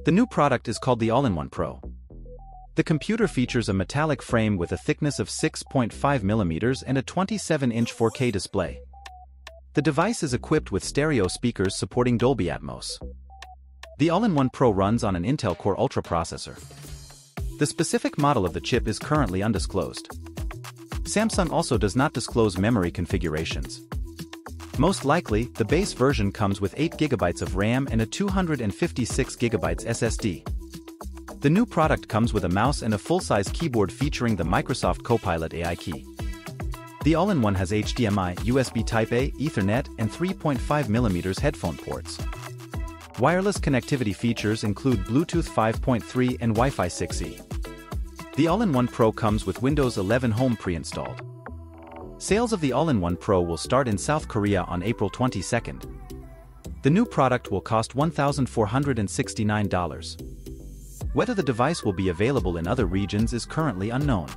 The new product is called the All-in-One Pro. The computer features a metallic frame with a thickness of 6.5 mm and a 27-inch 4K display. The device is equipped with stereo speakers supporting Dolby Atmos. The All-in-One Pro runs on an Intel Core Ultra processor. The specific model of the chip is currently undisclosed. Samsung also does not disclose memory configurations. Most likely, the base version comes with 8 GB of RAM and a 256 GB SSD. The new product comes with a mouse and a full-size keyboard featuring the Microsoft Copilot AI key. The All-in-One has HDMI, USB Type-A, Ethernet, and 3.5 mm headphone ports. Wireless connectivity features include Bluetooth 5.3 and Wi-Fi 6E. The All-in-One Pro comes with Windows 11 Home pre-installed. Sales of the All-in-One Pro will start in South Korea on April 22nd. The new product will cost $1,469. Whether the device will be available in other regions is currently unknown.